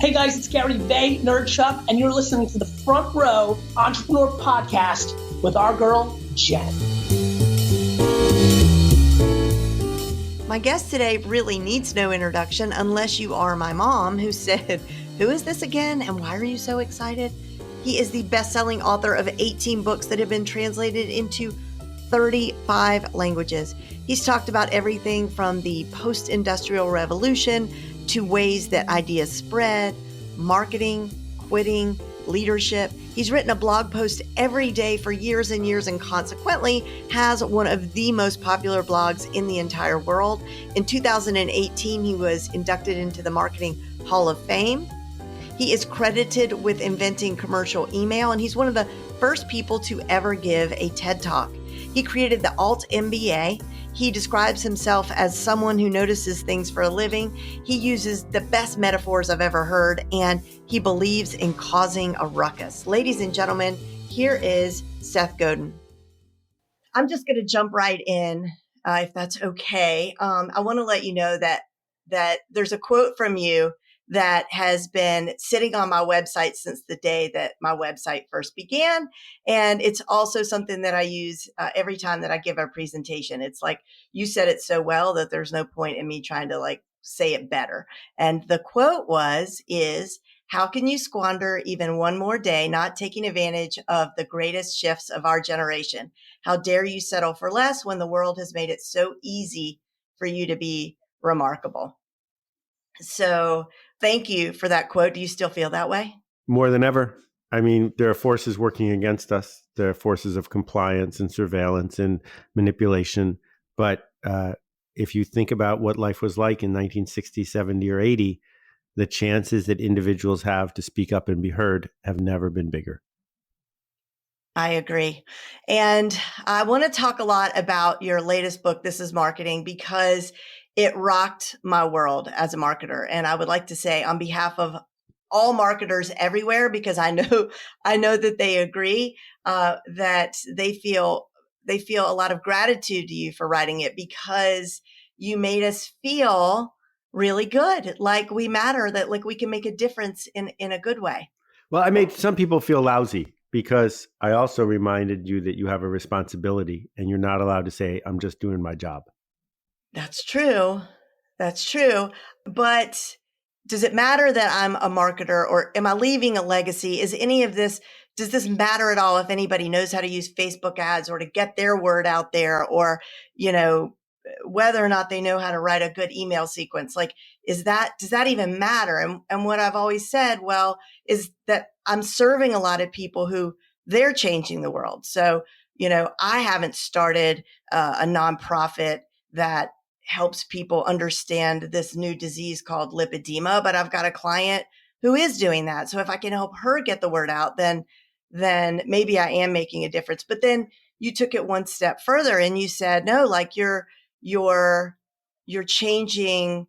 Hey guys, it's Gary Bay, Nerdchuck, and you're listening to the Front Row Entrepreneur Podcast with our girl, Jen. My guest today really needs no introduction unless you are my mom, who said, "Who is this again, and why are you so excited?" He is the best-selling author of 18 books that have been translated into 35 languages. He's talked about everything from the post-industrial revolution to ways that ideas spread, marketing, quitting, leadership. He's written a blog post every day for years and years, and consequently has one of the most popular blogs in the entire world. In 2018, he was inducted into the Marketing Hall of Fame. He is credited with inventing commercial email, and he's one of the first people to ever give a TED Talk. He created the Alt MBA. He describes himself as someone who notices things for a living. He uses the best metaphors I've ever heard, and he believes in causing a ruckus. Ladies and gentlemen, here is Seth Godin. I'm just going to jump right in, if that's okay. I want to let you know that there's a quote from you that has been sitting on my website since the day that my website first began. And it's also something that I use every time that I give a presentation. It's like, you said it so well that there's no point in me trying to say it better. And the quote is, "How can you squander even one more day not taking advantage of the greatest shifts of our generation? How dare you settle for less when the world has made it so easy for you to be remarkable?" So thank you for that quote. Do you still feel that way? More than ever. I mean, there are forces working against us. There are forces of compliance and surveillance and manipulation. But if you think about what life was like in 1960, 70, or 80, the chances that individuals have to speak up and be heard have never been bigger. I agree. And I want to talk a lot about your latest book, This is Marketing, because it rocked my world as a marketer. And I would like to say on behalf of all marketers everywhere, because I know that they agree, that they feel a lot of gratitude to you for writing it, because you made us feel really good, like we matter, that like we can make a difference in a good way. Well, I made some people feel lousy because I also reminded you that you have a responsibility and you're not allowed to say, "I'm just doing my job." That's true. That's true. But does it matter that I'm a marketer, or am I leaving a legacy? Does this matter at all if anybody knows how to use Facebook ads or to get their word out there, or, whether or not they know how to write a good email sequence? Does that even matter? And what I've always said, is that I'm serving a lot of people who they're changing the world. So, I haven't started a nonprofit that helps people understand this new disease called lipedema, but I've got a client who is doing that. So if I can help her get the word out, then maybe I am making a difference. But then you took it one step further and you said, no, you're changing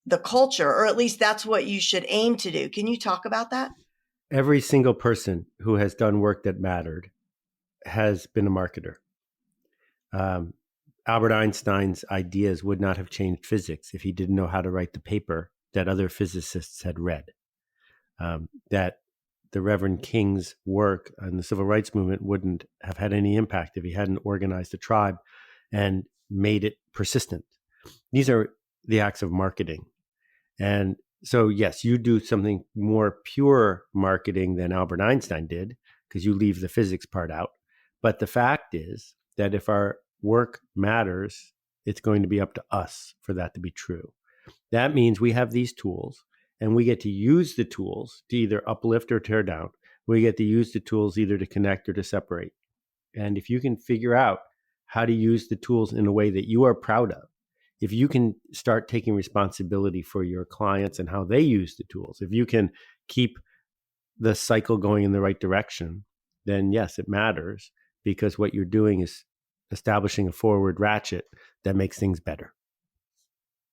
the culture, or at least that's what you should aim to do. Can you talk about that? Every single person who has done work that mattered has been a marketer. Albert Einstein's ideas would not have changed physics if he didn't know how to write the paper that other physicists had read. That the Reverend King's work on the civil rights movement wouldn't have had any impact if he hadn't organized a tribe and made it persistent. These are the acts of marketing. And so, yes, you do something more pure marketing than Albert Einstein did, because you leave the physics part out. But the fact is that if our work matters, it's going to be up to us for that to be true. That means we have these tools and we get to use the tools to either uplift or tear down. We get to use the tools either to connect or to separate. And if you can figure out how to use the tools in a way that you are proud of, if you can start taking responsibility for your clients and how they use the tools, if you can keep the cycle going in the right direction, then yes, it matters, because what you're doing is establishing a forward ratchet that makes things better.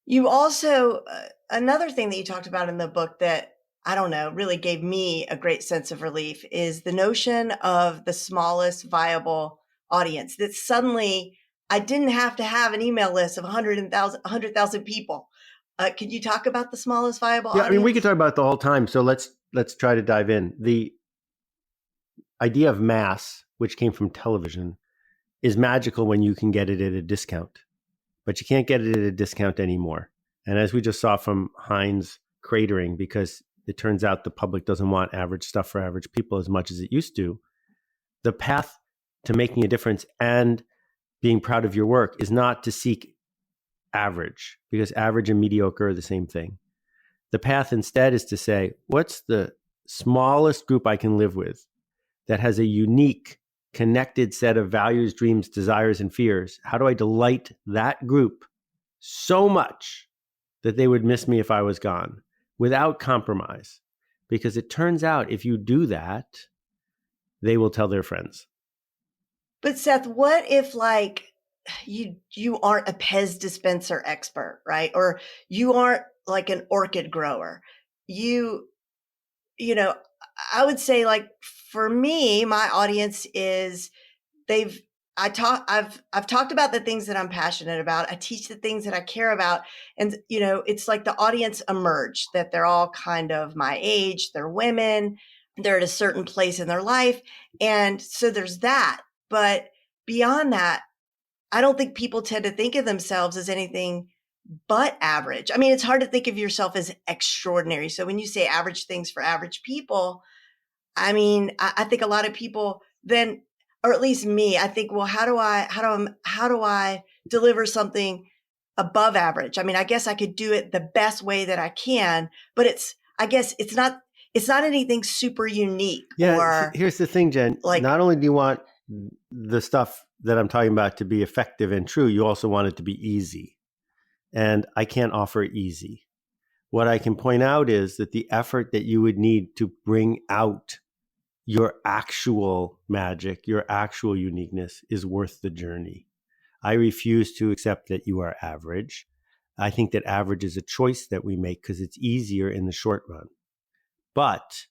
You also, another thing that you talked about in the book that, I don't know, really gave me a great sense of relief is the notion of the smallest viable audience, that suddenly I didn't have to have an email list of 100,000 people. Could you talk about the smallest viable Yeah, I mean, we audience? could talk about it the whole time. So let's try to dive in. The idea of mass, which came from television, is magical when you can get it at a discount, but you can't get it at a discount anymore. And as we just saw from Heinz cratering, because it turns out the public doesn't want average stuff for average people as much as it used to, the path to making a difference and being proud of your work is not to seek average, because average and mediocre are the same thing. The path instead is to say, what's the smallest group I can live with that has a unique, connected set of values, dreams, desires, and fears? How do I delight that group so much that they would miss me if I was gone without compromise? Because it turns out if you do that, they will tell their friends. But Seth, what if like you aren't a Pez dispenser expert, right? Or you aren't like an orchid grower. You know, I would say like for me, my audience is I've talked about the things that I'm passionate about. I teach the things that I care about. And, it's like the audience emerged, that they're all kind of my age, they're women, they're at a certain place in their life. And so there's that. But beyond that, I don't think people tend to think of themselves as anything but average. I mean, it's hard to think of yourself as extraordinary. So when you say average things for average people, I mean, I think a lot of people then, or at least me, I think, well, how do I deliver something above average? I mean, I guess I could do it the best way that I can, but I guess it's not anything super unique. Yeah. Or here's the thing, Jen, like, not only do you want the stuff that I'm talking about to be effective and true, you also want it to be easy. And I can't offer easy. What I can point out is that the effort that you would need to bring out your actual magic, your actual uniqueness is worth the journey. I refuse to accept that you are average. I think that average is a choice that we make because it's easier in the short run. But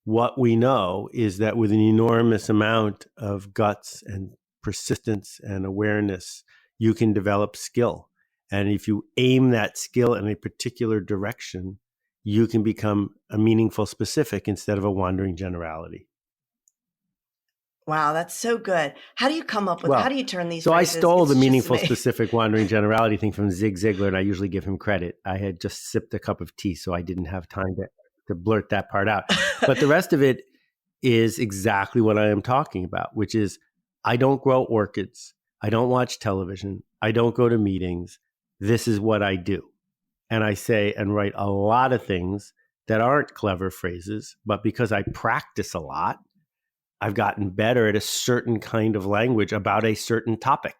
what we know is that with an enormous amount of guts and persistence and awareness, you can develop skill. And if you aim that skill in a particular direction, you can become a meaningful specific instead of a wandering generality. wow, that's so good. How do you come up with, how do you turn these So phrases? I stole It's the just meaningful, amazing. specific, wandering generality thing from Zig Ziglar, and I usually give him credit. I had just sipped a cup of tea, so I didn't have time to blurt that part out. But the rest of it is exactly what I am talking about, which is I don't grow orchids. I don't watch television. I don't go to meetings. This is what I do. And I say and write a lot of things that aren't clever phrases, but because I practice a lot, I've gotten better at a certain kind of language about a certain topic,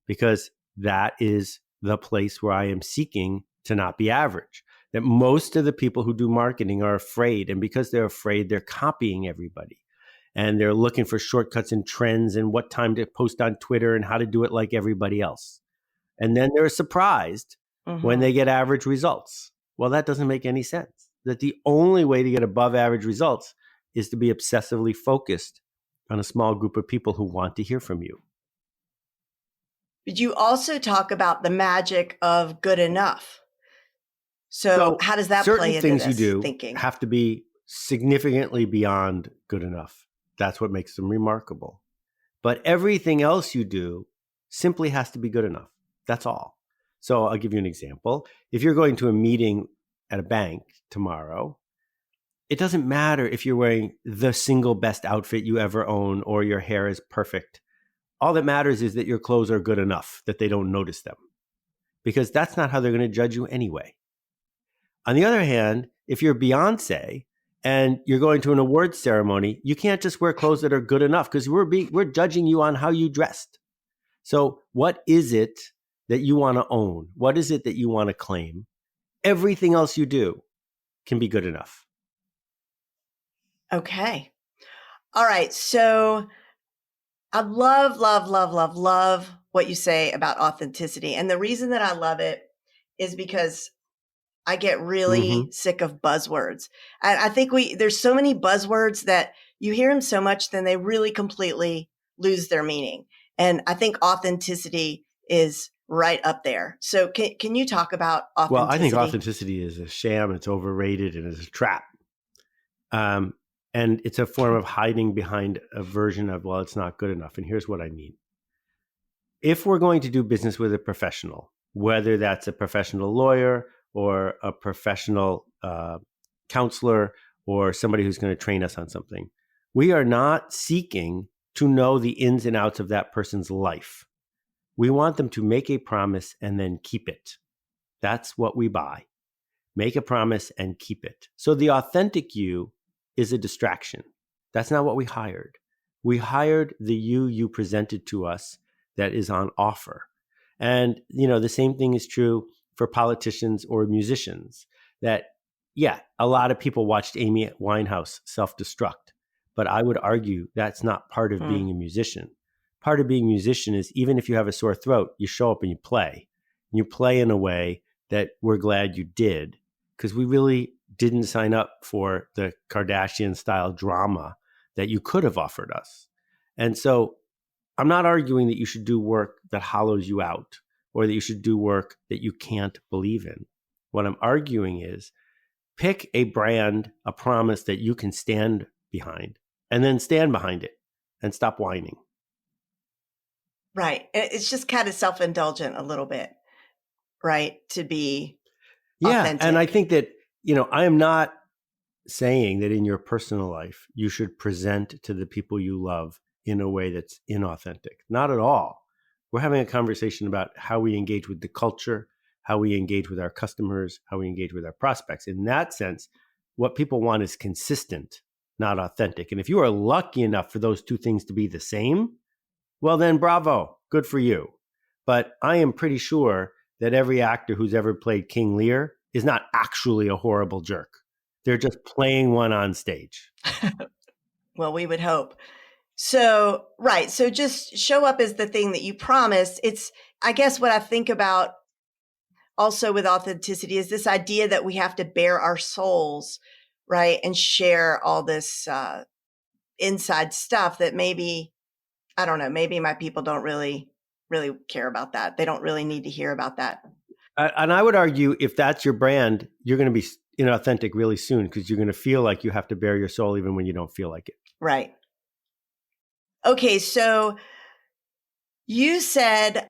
because that is the place where I am seeking to not be average. That most of the people who do marketing are afraid, and because they're afraid, they're copying everybody. And they're looking for shortcuts and trends and what time to post on Twitter and how to do it like everybody else. And then they're surprised when they get average results. Well, that doesn't make any sense. That the only way to get above average results is to be obsessively focused on a small group of people who want to hear from you. But you also talk about the magic of good enough. So how does that play into certain things this you do thinking? have to be significantly beyond good enough. That's what makes them remarkable. But everything else you do simply has to be good enough. That's all. So I'll give you an example. If you're going to a meeting at a bank tomorrow, it doesn't matter if you're wearing the single best outfit you ever own or your hair is perfect. All that matters is that your clothes are good enough that they don't notice them, because that's not how they're going to judge you anyway. On the other hand, if you're Beyonce and you're going to an awards ceremony, you can't just wear clothes that are good enough, because we're judging you on how you dressed. So what is it that you want to own? What is it that you want to claim? Everything else you do can be good enough. Okay. All right. So I love, love, love, love, love what you say about authenticity. And the reason that I love it is because I get really sick of buzzwords. I think there's so many buzzwords that you hear them so much, then they really completely lose their meaning. And I think authenticity is right up there. So can you talk about authenticity? Well, I think authenticity is a sham. It's overrated and it's a trap. And it's a form of hiding behind a version of, well, it's not good enough. And here's what I mean. If we're going to do business with a professional, whether that's a professional lawyer or a professional counselor or somebody who's going to train us on something, we are not seeking to know the ins and outs of that person's life. We want them to make a promise and then keep it. That's what we buy. Make a promise and keep it. So the authentic you is a distraction. That's not what we hired. We hired the you presented to us that is on offer. And, the same thing is true for politicians or musicians that, yeah, a lot of people watched Amy Winehouse self-destruct, but I would argue that's not part of being a musician. Part of being a musician is even if you have a sore throat, you show up and you play. You play in a way that we're glad you did, because we really didn't sign up for the Kardashian-style drama that you could have offered us. And so I'm not arguing that you should do work that hollows you out or that you should do work that you can't believe in. What I'm arguing is pick a brand, a promise that you can stand behind, and then stand behind it and stop whining. Right. It's just kind of self-indulgent a little bit, right? To be authentic. And I think that, I am not saying that in your personal life, you should present to the people you love in a way that's inauthentic. Not at all. We're having a conversation about how we engage with the culture, how we engage with our customers, how we engage with our prospects. In that sense, what people want is consistent, not authentic. And if you are lucky enough for those two things to be the same, well, then bravo, good for you. But I am pretty sure that every actor who's ever played King Lear is not actually a horrible jerk. They're just playing one on stage. Well, we would hope. So, right. So just show up as the thing that you promised. It's, I guess what I think about also with authenticity is this idea that we have to bare our souls, right? And share all this inside stuff that maybe, I don't know, maybe my people don't really care about that. They don't really need to hear about that. And I would argue if that's your brand, you're going to be inauthentic really soon because you're going to feel like you have to bare your soul even when you don't feel like it. Right. Okay, so you said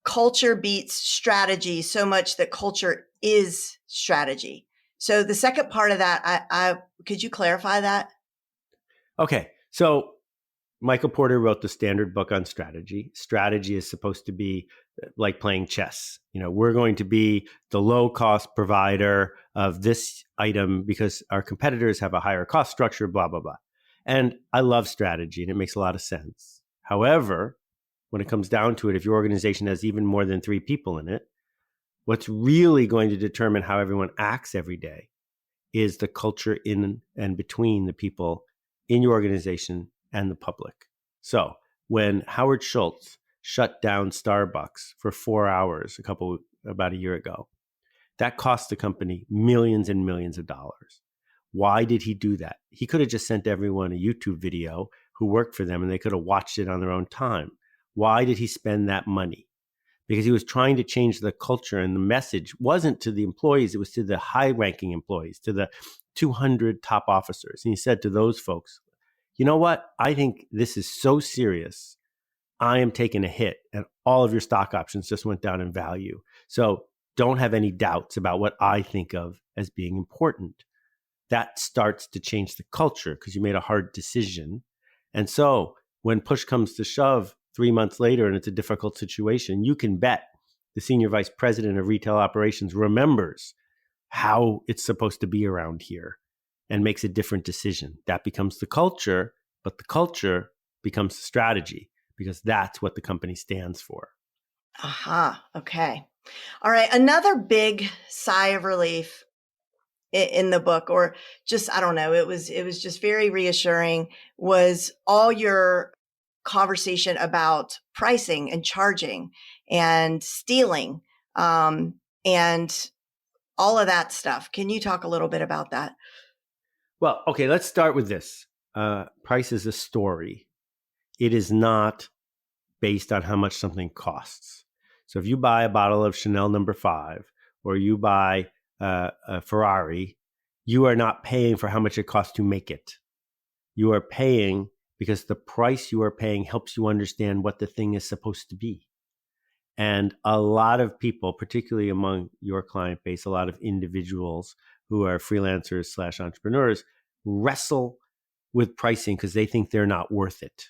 culture beats strategy so much that culture is strategy. So the second part of that, I could you clarify that? Okay, so Michael Porter wrote the standard book on strategy. Strategy is supposed to be like playing chess. We're going to be the low-cost provider of this item because our competitors have a higher cost structure, blah, blah, blah. And I love strategy, and it makes a lot of sense. However, when it comes down to it, if your organization has even more than 3 people in it, what's really going to determine how everyone acts every day is the culture in and between the people in your organization and the public. So when Howard Schultz shut down Starbucks for 4 hours about a year ago, that cost the company millions and millions of dollars. Why did he do that? He could have just sent everyone a YouTube video who worked for them and they could have watched it on their own time. Why did he spend that money? Because he was trying to change the culture, and the message wasn't to the employees, it was to the high-ranking employees, to the 200 top officers. And he said to those folks, you know what? I think this is so serious. I am taking a hit, and all of your stock options just went down in value. So don't have any doubts about what I think of as being important. That starts to change the culture because you made a hard decision. And so when push comes to shove 3 months later and it's a difficult situation, you can bet the senior vice president of retail operations remembers how it's supposed to be around here and makes a different decision. That becomes the culture, but the culture becomes the strategy because that's what the company stands for. Aha. Okay. All right. Another big sigh of relief in the book, or just, I don't know, it was just very reassuring, was all your conversation about pricing and charging and stealing and all of that stuff. Can you talk a little bit about that? Well, okay, let's start with this. Price is a story. It is not based on how much something costs. So if you buy a bottle of Chanel No. 5 or you buy a Ferrari, you are not paying for how much it costs to make it. You are paying because the price you are paying helps you understand what the thing is supposed to be. And a lot of people, particularly among your client base, a lot of individuals who are freelancers / entrepreneurs, wrestle with pricing because they think they're not worth it.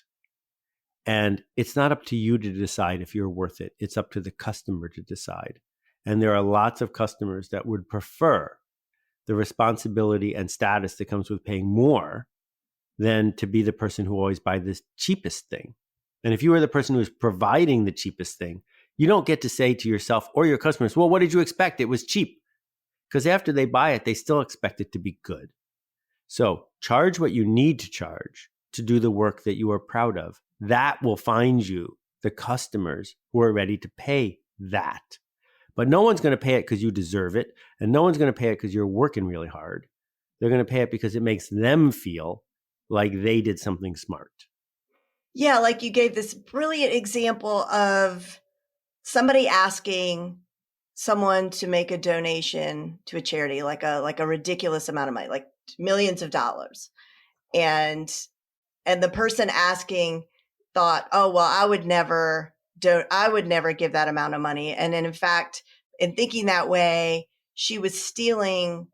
And it's not up to you to decide if you're worth it. It's up to the customer to decide. And there are lots of customers that would prefer the responsibility and status that comes with paying more than to be the person who always buys the cheapest thing. And if you are the person who is providing the cheapest thing, you don't get to say to yourself or your customers, well, what did you expect? It was cheap. Because after they buy it, they still expect it to be good. So charge what you need to charge to do the work that you are proud of. That will find you the customers who are ready to pay that. But no one's going to pay it because you deserve it. And no one's going to pay it because you're working really hard. They're going to pay it because it makes them feel like they did something smart. Yeah, like you gave this brilliant example of somebody asking someone to make a donation to a charity, like a ridiculous amount of money, like millions of dollars. And the person asking thought, oh, well, I would never give that amount of money. And then in fact, in thinking that way, she was stealing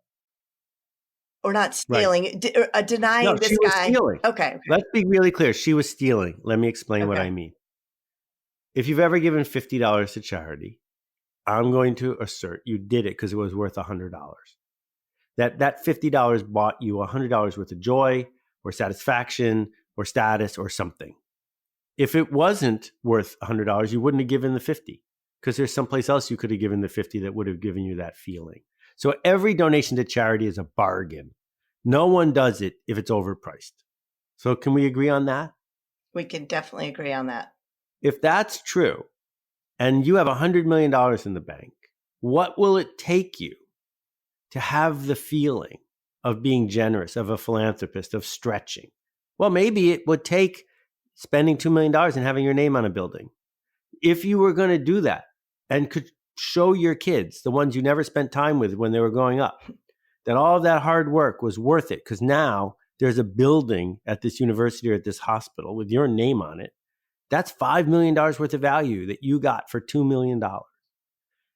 or not stealing, right. Denying no, this she guy. Was stealing. Okay. Let's be really clear. She was stealing. Let me explain what I mean. If you've ever given $50 to charity, I'm going to assert you did it because it was worth $100. That $50 bought you $100 worth of joy or satisfaction or status or something. If it wasn't worth $100, you wouldn't have given the 50 because there's someplace else you could have given the 50 that would have given you that feeling. So every donation to charity is a bargain. No one does it if it's overpriced. So can we agree on that? We can definitely agree on that. If that's true, and you have $100 million in the bank, what will it take you to have the feeling of being generous, of a philanthropist, of stretching? Well, maybe it would take spending $2 million and having your name on a building. If you were going to do that and could show your kids, the ones you never spent time with when they were growing up, that all of that hard work was worth it because now there's a building at this university or at this hospital with your name on it, that's $5 million worth of value that you got for $2 million.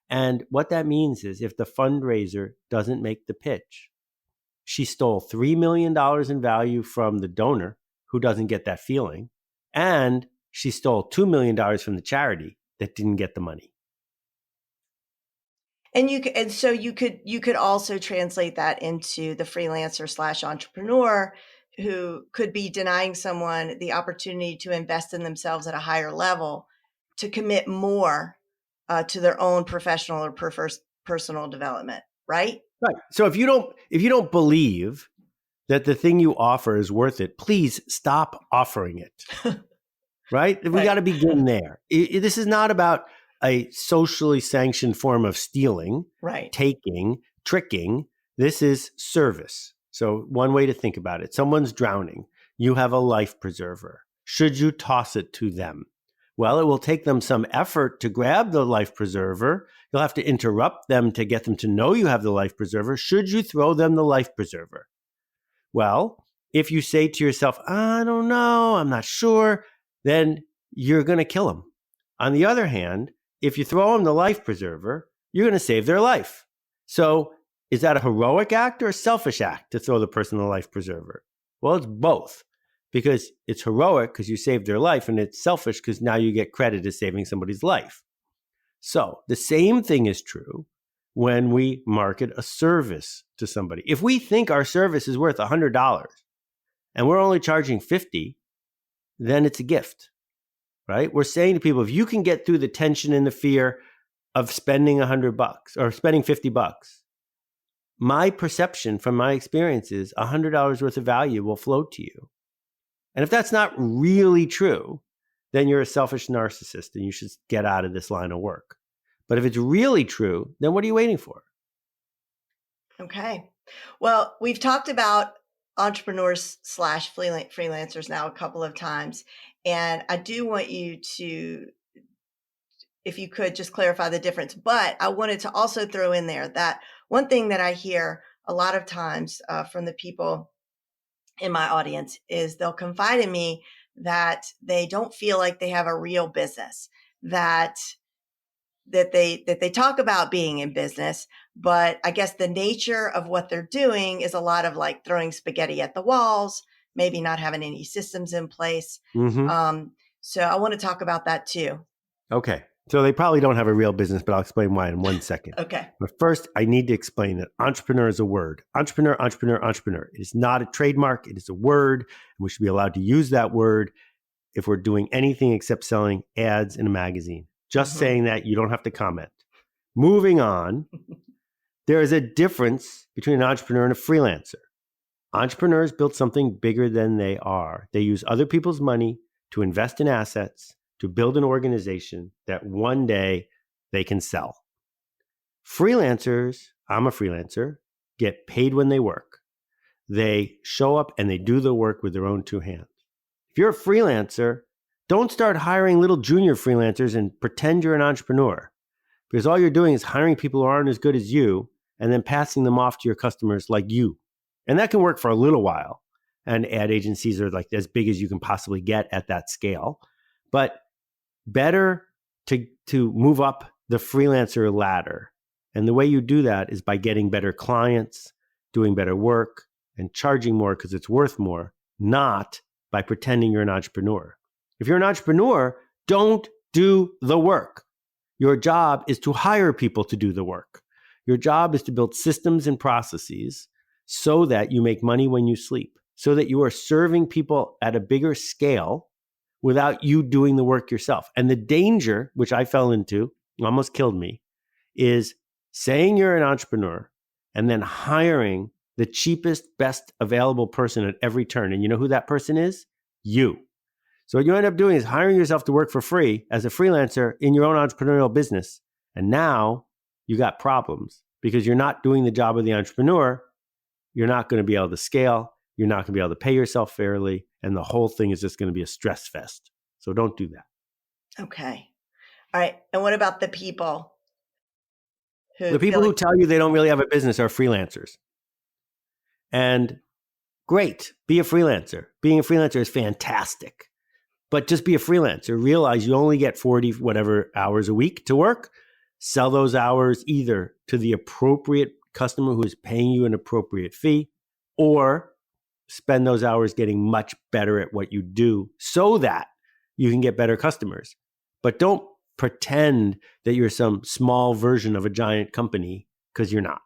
And what that means is if the fundraiser doesn't make the pitch, she stole $3 million in value from the donor who doesn't get that feeling, and she stole $2 million from the charity that didn't get the money. And so you could also translate that into the freelancer / entrepreneur who could be denying someone the opportunity to invest in themselves at a higher level, to commit more to their own professional or personal development, right? Right. So if you don't believe that the thing you offer is worth it, please stop offering it. Right? We got to begin there. This is not about a socially sanctioned form of stealing, right, taking, tricking. This is service. So one way to think about it, someone's drowning. You have a life preserver. Should you toss it to them? Well, it will take them some effort to grab the life preserver. You'll have to interrupt them to get them to know you have the life preserver. Should you throw them the life preserver? Well, if you say to yourself, I don't know, I'm not sure, then you're going to kill them. On the other hand, if you throw them the life preserver, you're going to save their life. So is that a heroic act or a selfish act to throw the person the life preserver? Well, it's both, because it's heroic because you saved their life, and it's selfish because now you get credit as saving somebody's life. So the same thing is true when we market a service to somebody. If we think our service is worth $100 and we're only charging $50, then it's a gift, right? We're saying to people, if you can get through the tension and the fear of spending $100 or spending $50, my perception from my experience is $100 worth of value will flow to you. And if that's not really true, then you're a selfish narcissist and you should get out of this line of work. But if it's really true, then what are you waiting for? Okay. Well, we've talked about entrepreneurs / freelancers now a couple of times. And I do want you to if you could just clarify the difference. But I wanted to also throw in there that one thing that I hear a lot of times from the people in my audience is they'll confide in me that they don't feel like they have a real business, that they talk about being in business, but I guess the nature of what they're doing is a lot of like throwing spaghetti at the walls, maybe not having any systems in place. So I want to talk about that too. Okay. So they probably don't have a real business, but I'll explain why in 1 second. Okay. But first, I need to explain that entrepreneur is a word. Entrepreneur, entrepreneur, entrepreneur. It is not a trademark. It is a word. And we should be allowed to use that word if we're doing anything except selling ads in a magazine. Just saying that, you don't have to comment. Moving on, there is a difference between an entrepreneur and a freelancer. Entrepreneurs build something bigger than they are. They use other people's money to invest in assets, to build an organization that one day they can sell. Freelancers, I'm a freelancer, get paid when they work. They show up and they do the work with their own two hands. If you're a freelancer, don't start hiring little junior freelancers and pretend you're an entrepreneur, because all you're doing is hiring people who aren't as good as you and then passing them off to your customers like you. And that can work for a little while. And ad agencies are like as big as you can possibly get at that scale. But better to move up the freelancer ladder. And the way you do that is by getting better clients, doing better work, and charging more because it's worth more, not by pretending you're an entrepreneur. If you're an entrepreneur, don't do the work. Your job is to hire people to do the work. Your job is to build systems and processes so that you make money when you sleep, so that you are serving people at a bigger scale without you doing the work yourself. And the danger, which I fell into, almost killed me, is saying you're an entrepreneur and then hiring the cheapest, best available person at every turn. And you know who that person is? You. So what you end up doing is hiring yourself to work for free as a freelancer in your own entrepreneurial business. And now you got problems because you're not doing the job of the entrepreneur. You're not going to be able to scale. You're not going to be able to pay yourself fairly. And the whole thing is just going to be a stress fest. So don't do that. Okay. All right. And what about the people who who tell you they don't really have a business are freelancers. And great, be a freelancer. Being a freelancer is fantastic. But just be a freelancer. Realize you only get 40 whatever hours a week to work. Sell those hours either to the appropriate customer who is paying you an appropriate fee, or spend those hours getting much better at what you do so that you can get better customers. But don't pretend that you're some small version of a giant company, because you're not.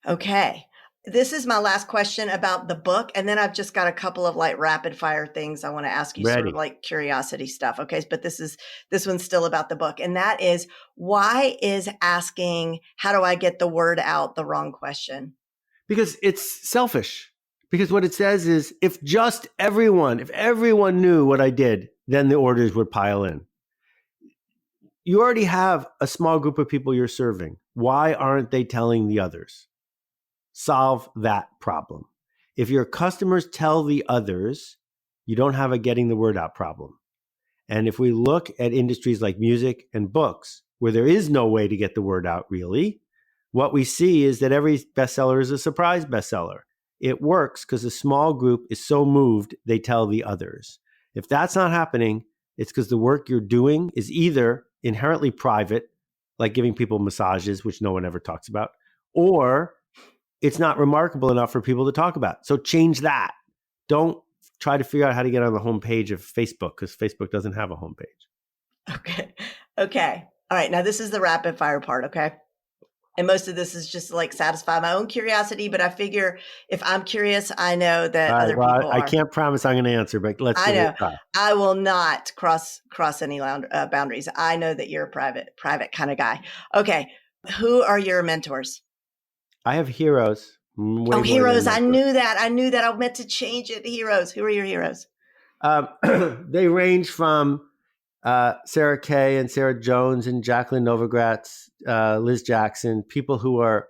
Okay. This is my last question about the book. And then I've just got a couple of like rapid fire things I want to ask you, sort of like curiosity stuff. Okay. But this one's still about the book. And that is, why is asking, how do I get the word out, the wrong question? Because it's selfish. Because what it says is, if everyone knew what I did, then the orders would pile in. You already have a small group of people you're serving. Why aren't they telling the others? Solve that problem. If your customers tell the others, you don't have a getting the word out problem. And if we look at industries like music and books, where there is no way to get the word out really, what we see is that every bestseller is a surprise bestseller. It works because a small group is so moved, they tell the others. If that's not happening, it's because the work you're doing is either inherently private, like giving people massages, which no one ever talks about, or it's not remarkable enough for people to talk about. So change that. Don't try to figure out how to get on the homepage of Facebook, because Facebook doesn't have a homepage. Okay. All right. Now this is the rapid fire part. Okay. And most of this is just to like satisfy my own curiosity, but I figure if I'm curious, I know that other people are. I can't promise I'm going to answer, but let's give it a try. I will not cross any boundaries. I know that you're a private kind of guy. Okay. Who are your mentors? I have heroes. Heroes. I knew that. I meant to change it. Heroes. Who are your heroes? They range from Sarah Kay and Sarah Jones and Jacqueline Novogratz, Liz Jackson, people who are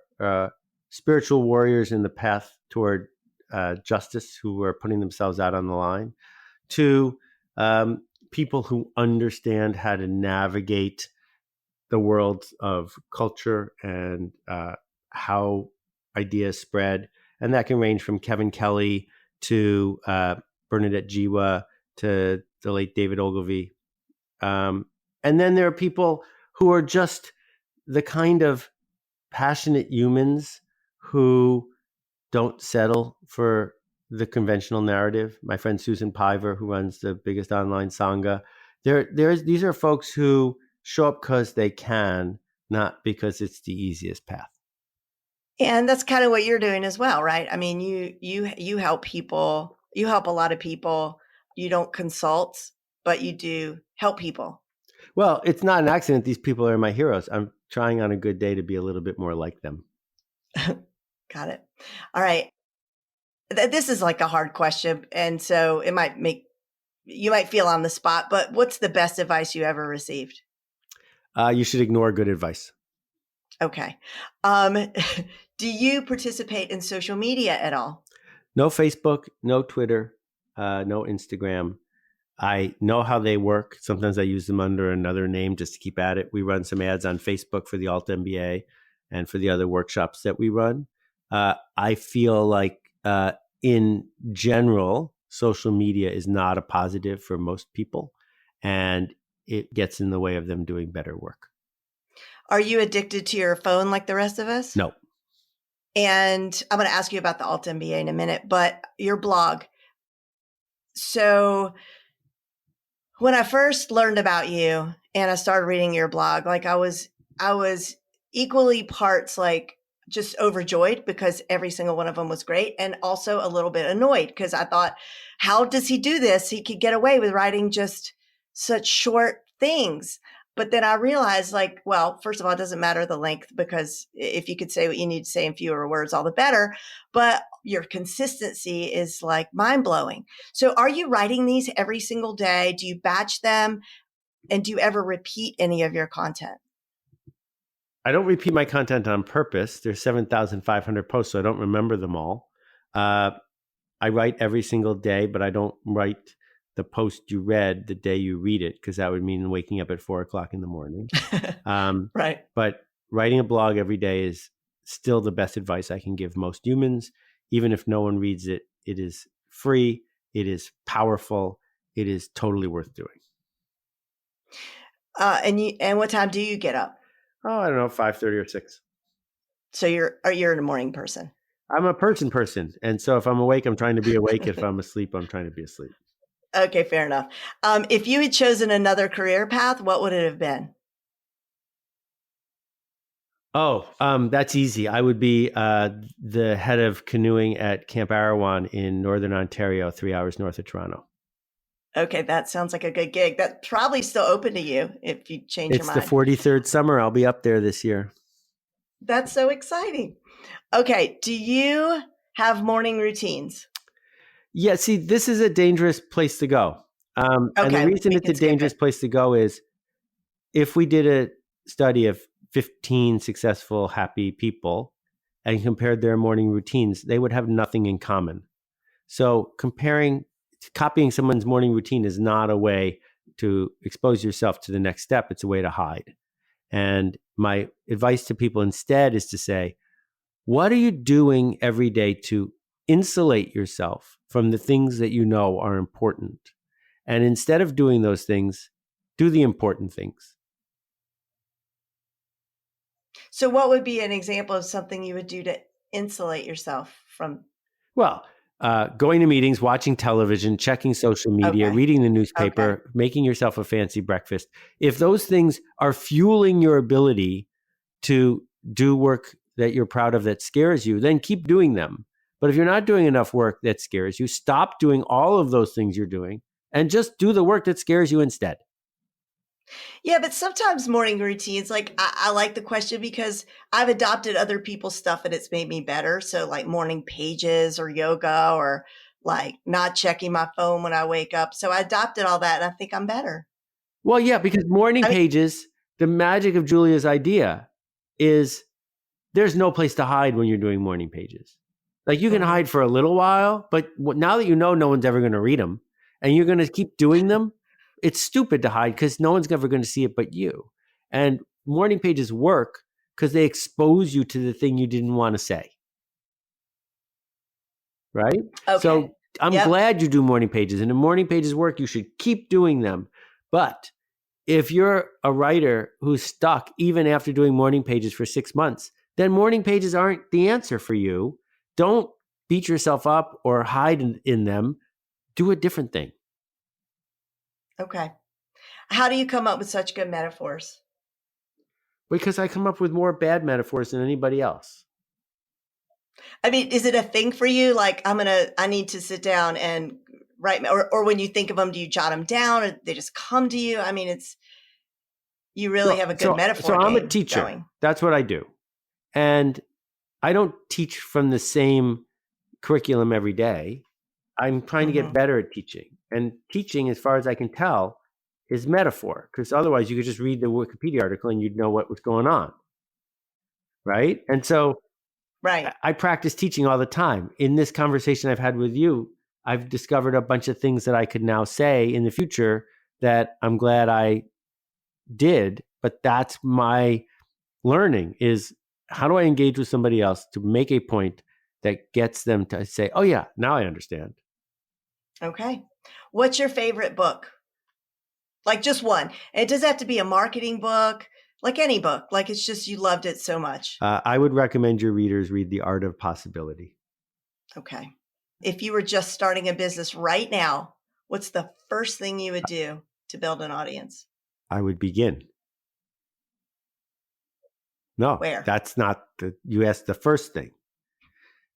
spiritual warriors in the path toward justice, who are putting themselves out on the line, to people who understand how to navigate the world of culture and how ideas spread. And that can range from Kevin Kelly to Bernadette Jiwa to the late David Ogilvy. And then there are people who are just the kind of passionate humans who don't settle for the conventional narrative. My friend Susan Piver, who runs the biggest online sangha, these are folks who show up because they can, not because it's the easiest path. And that's kind of what you're doing as well, right? I mean, you help people, you help a lot of people. You don't consult, but you do help people. Well, it's not an accident. These people are my heroes. I'm trying on a good day to be a little bit more like them. Got it. All right. This is like a hard question. And so you might feel on the spot, but what's the best advice you ever received? You should ignore good advice. Okay. Do you participate in social media at all? No Facebook, no Twitter, no Instagram. I know how they work. Sometimes I use them under another name just to keep at it. We run some ads on Facebook for the Alt MBA and for the other workshops that we run. I feel like in general, social media is not a positive for most people, and it gets in the way of them doing better work. Are you addicted to your phone like the rest of us? No. And I'm going to ask you about the Alt MBA in a minute, but your blog. So when I first learned about you and I started reading your blog, like I was equally parts like just overjoyed because every single one of them was great, and also a little bit annoyed because I thought, how does he do this? He could get away with writing just such short things. But then I realized, like, well, first of all, it doesn't matter the length, because if you could say what you need to say in fewer words, all the better. But your consistency is like mind blowing. So are you writing these every single day? Do you batch them? And do you ever repeat any of your content? I don't repeat my content on purpose. There's 7,500 posts, so I don't remember them all. I write every single day, but I don't write the post you read the day you read it, because that would mean waking up at 4:00 in the morning. Right. But writing a blog every day is still the best advice I can give most humans. Even if no one reads it, it is free. It is powerful. It is totally worth doing. And what time do you get up? Oh, I don't know, 5:30 or 6. So you're a morning person. I'm a person. And so if I'm awake, I'm trying to be awake. If I'm asleep, I'm trying to be asleep. Okay, fair enough. If you had chosen another career path, what would it have been? Oh, that's easy. I would be the head of canoeing at Camp Arawan in Northern Ontario, 3 hours north of Toronto. Okay, that sounds like a good gig. That's probably still open to you if you change your mind. It's the 43rd summer. I'll be up there this year. That's so exciting. Okay, do you have morning routines? Yeah, see, this is a dangerous place to go. And the reason it's a dangerous place to go is if we did a study of 15 successful, happy people and compared their morning routines, they would have nothing in common. So copying someone's morning routine is not a way to expose yourself to the next step. It's a way to hide. And my advice to people instead is to say, what are you doing every day to insulate yourself from the things that you know are important? And instead of doing those things, do the important things. So what would be an example of something you would do to insulate yourself from? Well, going to meetings, watching television, checking social media, reading the newspaper, making yourself a fancy breakfast. If those things are fueling your ability to do work that you're proud of that scares you, then keep doing them. But if you're not doing enough work that scares you, stop doing all of those things you're doing and just do the work that scares you instead. Yeah, but sometimes morning routines, like I like the question because I've adopted other people's stuff and it's made me better. So like morning pages or yoga or like not checking my phone when I wake up. So I adopted all that and I think I'm better. Well, yeah, because pages, the magic of Julia's idea is there's no place to hide when you're doing morning pages. Like you can hide for a little while, but now that you know no one's ever going to read them and you're going to keep doing them, it's stupid to hide because no one's ever going to see it but you. And morning pages work because they expose you to the thing you didn't want to say. Right? Okay. So I'm glad you do morning pages. And if morning pages work, you should keep doing them. But if you're a writer who's stuck even after doing morning pages for 6 months, then morning pages aren't the answer for you. Don't beat yourself up or hide in them. Do a different thing. Okay. How do you come up with such good metaphors? Because I come up with more bad metaphors than anybody else. I mean, is it a thing for you? Like, I need to sit down and write, or when you think of them, do you jot them down or they just come to you? I mean, you really have a good metaphor. So I'm a teacher. Going. That's what I do. And I don't teach from the same curriculum every day. I'm trying to get better at teaching. And teaching, as far as I can tell, is metaphor. Because otherwise you could just read the Wikipedia article and you'd know what was going on. Right? And so I practice teaching all the time. In this conversation I've had with you, I've discovered a bunch of things that I could now say in the future that I'm glad I did. But that's my learning, is how do I engage with somebody else to make a point that gets them to say, oh yeah, now I understand. Okay. What's your favorite book? Like just one. It doesn't have to be a marketing book, like any book. Like it's just you loved it so much. I would recommend your readers read The Art of Possibility. Okay. If you were just starting a business right now, what's the first thing you would do to build an audience? I would begin. No, where? That's not you asked the first thing.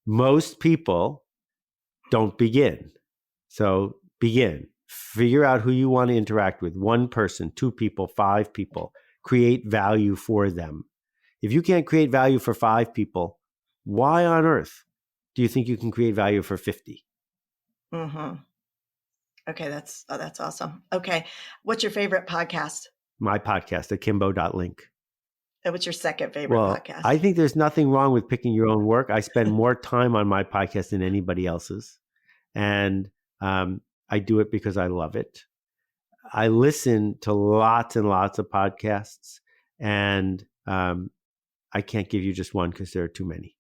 Most people don't begin. So begin. Figure out who you want to interact with. 1 person, 2 people, 5 people. Create value for them. If you can't create value for 5 people, why on earth do you think you can create value for 50? Mm-hmm. Okay, that's awesome. Okay. What's your favorite podcast? My podcast, akimbo.link. And what's your second favorite podcast? I think there's nothing wrong with picking your own work. I spend more time on my podcast than anybody else's. And I do it because I love it. I listen to lots and lots of podcasts, and I can't give you just one because there are too many.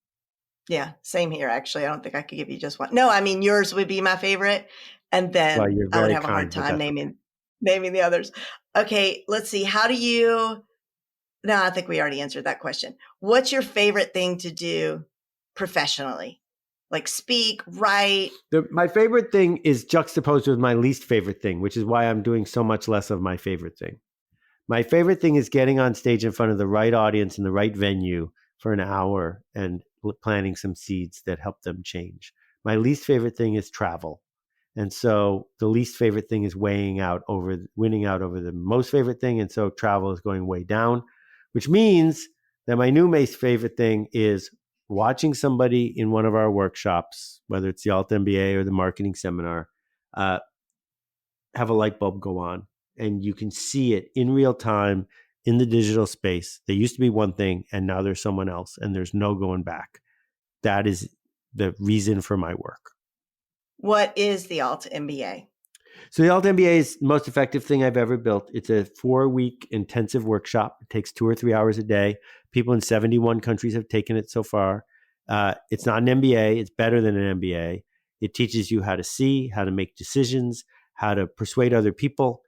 Yeah, same here, actually. I don't think I could give you just one. No, I mean, yours would be my favorite. And then I would have a hard time naming the others. Okay, let's see. No, I think we already answered that question. What's your favorite thing to do professionally? Like speak, write? My favorite thing is juxtaposed with my least favorite thing, which is why I'm doing so much less of my favorite thing. My favorite thing is getting on stage in front of the right audience in the right venue for an hour and planting some seeds that help them change. My least favorite thing is travel. And so the least favorite thing is winning out over the most favorite thing. And so travel is going way down, which means that my new most favorite thing is watching somebody in one of our workshops, whether it's the Alt MBA or the marketing seminar, have a light bulb go on, and you can see it in real time in the digital space. They used to be one thing and now there's someone else, and there's no going back. That is the reason for my work. What is the Alt MBA? So the Alt MBA is the most effective thing I've ever built. It's a 4-week intensive workshop. It takes 2 or 3 hours a day. People in 71 countries have taken it so far. It's not an MBA. It's better than an MBA. It teaches you how to see, how to make decisions, how to persuade other people.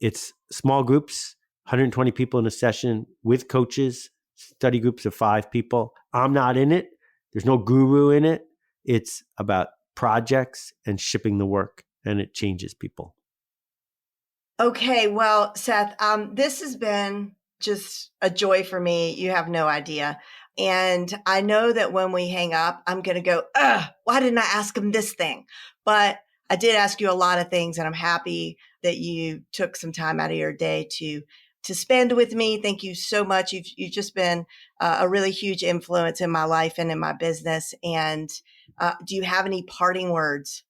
It's small groups, 120 people in a session with coaches, study groups of 5 people. I'm not in it. There's no guru in it. It's about projects and shipping the work, and it changes people. Okay, well, Seth, this has been just a joy for me. You have no idea. And I know that when we hang up, I'm going to go, why didn't I ask him this thing? But I did ask you a lot of things, and I'm happy that you took some time out of your day to spend with me. Thank you so much. You've just been a really huge influence in my life and in my business. And do you have any parting words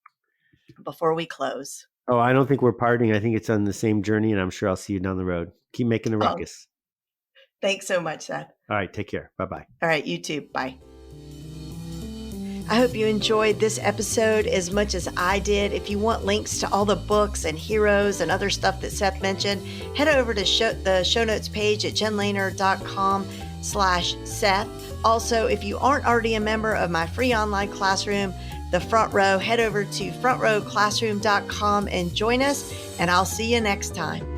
before we close? Oh, I don't think we're parting. I think it's on the same journey, and I'm sure I'll see you down the road. Keep making the ruckus. Thanks so much, Seth. All right, take care. Bye-bye. All right, you too. Bye. I hope you enjoyed this episode as much as I did. If you want links to all the books and heroes and other stuff that Seth mentioned, head over to the show notes page at jenlehner.com/Seth. Also, if you aren't already a member of my free online classroom, The Front Row, head over to frontrowclassroom.com and join us, and I'll see you next time.